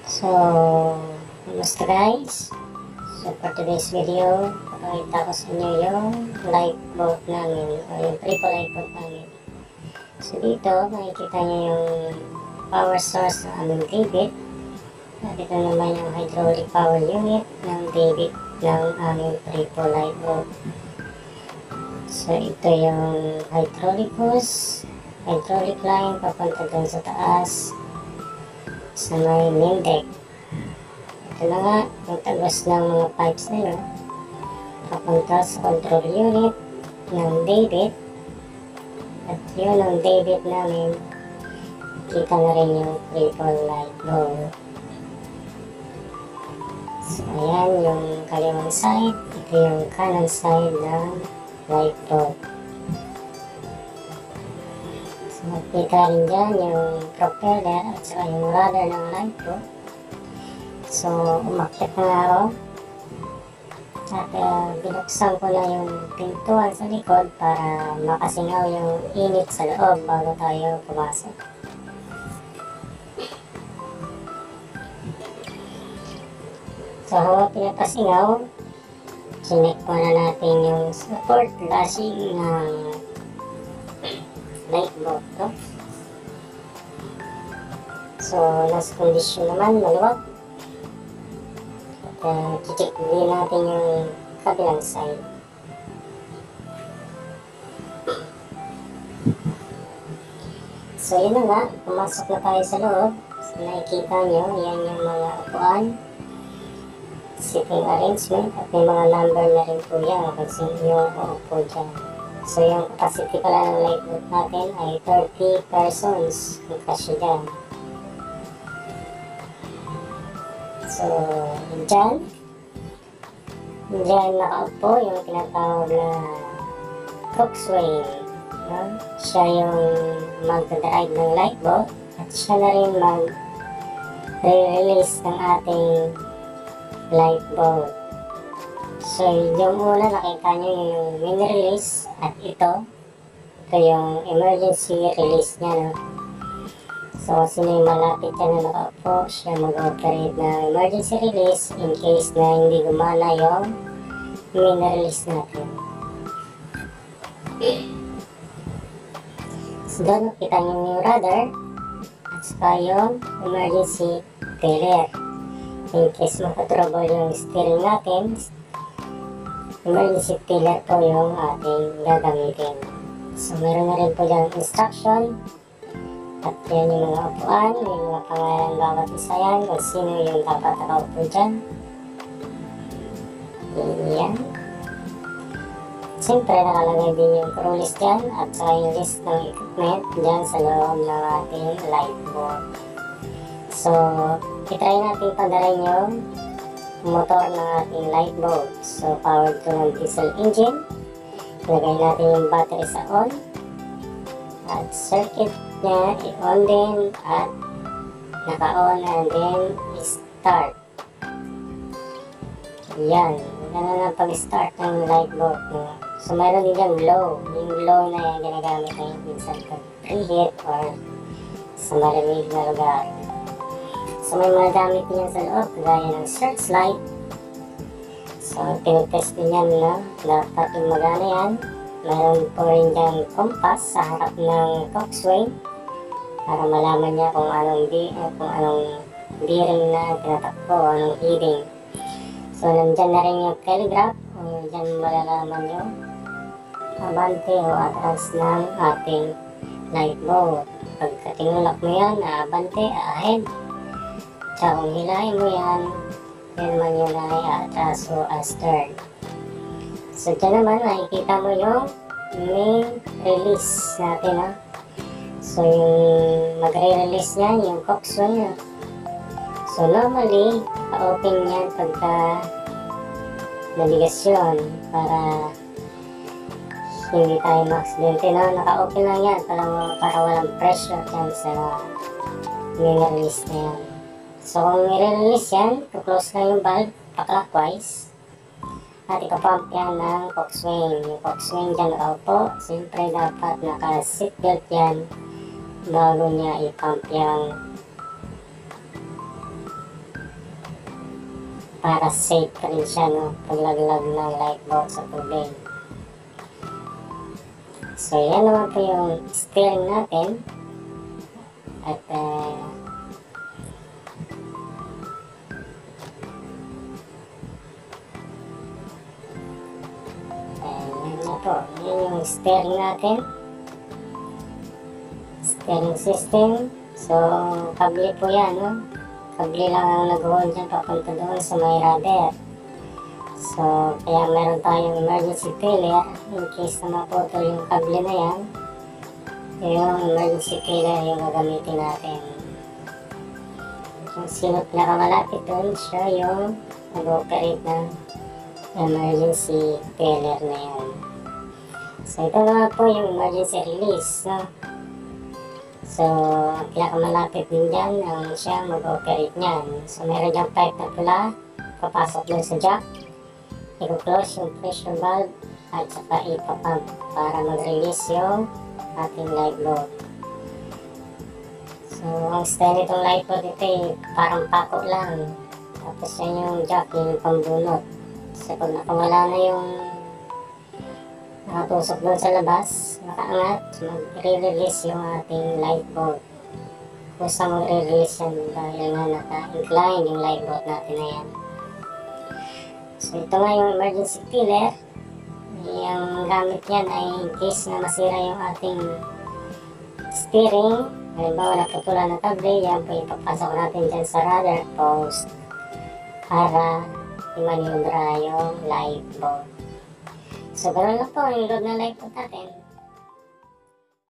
So, kumusta guys? So, for today's video, papakita ko sa inyo yung lifeboat namin o yung triple lifeboat namin. So, dito, makikita nyo yung power source ng aming David. At ito naman yung hydraulic power unit ng David ng aming triple lifeboat. So, ito yung hydraulic line papunta dun sa taas sa may main deck. Ito na nga yung tagos ng mga pipes na yun papunta sa control unit ng David, at yun ang David namin. Kita na rin yung triple lifeboat. So ayan yung kaliwang side, ito yung kanan side ng lifeboat. So makikita rin dyan yung propeller at saka yung rudder ng lifeboat. So umakyat na nga ako at binuksan ko na yung pintuan sa likod para makasingaw yung init sa loob bago tayo pumasok. So habang pinapasingaw, chinek muna natin yung support lashing ng lifeboat, no? So nasa kondisyon naman, maluwag. At check din natin yung kabilang side. So yun na nga, pumasok na tayo sa loob. So nakikita nyo, yan yung mga upuan, sitting arrangement, at may mga number na rin po yan kung sino yung uupo dyan. So yung capacity pala ng lifeboat natin ay 30 persons yung kasya dyan. So dyan nakaupo yung tinatawag na coxswain, no? Siya yung mag-drive ng lifeboat at siya na rin mag-release ng ating lifeboat. So yung una nakita nyo yung main release, at ito yung emergency release nya, no? So sino yung malapit dyan na nakaupo, siya mag-operate ng emergency release in case na hindi gumana yung main release natin. So doon nakita nyo yung rudder at saka yung emergency tiller. In case makatrouble yung steering natin, emergency tiller po yung ating gagamitin. So meron na rin po dyan instruction, at yan yung mga upuan, may mga pangalan bawat isa yan kung sino yung dapat nakaupo dyan. Yan. Siyempre nakalagay din yung crew list dyan at saka yung list ng equipment dyan sa loob ng ating lifeboat. So itry natin padarin yung motor ng ating lifeboat. So powered to ng diesel engine. Lagay natin yung battery sa on, at circuit niya i-on din at naka-on, and then start. Yan, ganun ang pag-start ng lifeboat, no? So mayroon din dyan glow. Yung glow na yan ginagamit na yung minsan pag preheat or sa malamig na lugar. So may mga gamit niyan sa loob gaya ng searchlight. So tinutest din yan na dapat yung magana yan. Mayroon po rin dyan compass sa harap ng coxswain para malaman niya kung anong bearing na tinatakbo o anong heading. So nandyan na rin yung telegraph, o dyan malalaman nyo abante o atras ng ating lifeboat. Pagka tinulak mo yan, abante, ahead. Tsaka kung hilahin mo yan, yan naman yun ay atras o astern. So dyan naman nakikita mo yung main release natin, ha? So yung magre-release yan, yung coxswain, ha? So normally pa-open yan pagka navigasyon para hindi tayo ma-accidente, no? Naka-open lang yan para walang pressure dyan sa main release na yan. So kung i-release yan, to-close lang yung valve pa-clockwise at ipapump yan ng coxswain. Yung coxswain dyan nakaupo, siyempre dapat naka-seatbelt yan bago niya ipump yung para safe rin siya, no, paglaglag ng lifeboat sa tubig. So yan naman po yung steering natin. At yan na po, yan yung steering natin, steering system. So kable po yan, no, kable lang ang nag-hold dyan papunta doon sa may rudder. So kaya meron tayong emergency failure in case na maputol yung kable na yan. Yung emergency failure yung gagamitin natin. Yung sinot na kamalapit doon, siya yung nag-operate ng emergency failure na yan. So ito naman po yung emergency release, no? So pinakamalapit din dyan ang siya mag-operate nyan. So meron dyan pipe na pula, papasok doon sa jack, i-close yung pressure valve at saka ipapump para mag-release yung ating lifeboat. So ang style nitong lifeboat ito parang pako lang, tapos yan yung jack, yung pambunot. So pag nakawala na yung nakatusok doon sa labas, nakaangat, mag-re-release yung ating lifeboat. Kusang mag-re-release yan dahil nga naka-incline yung lifeboat natin na yan. So ito nga yung emergency tiller. Yung gamit yan ay in case na masira yung ating steering, halimbawa naputulan ng kable, yan po ipapasok natin dyan sa rudder post para i-manubra yung lifeboat. So ganoon lang po yung load ng lifeboat natin.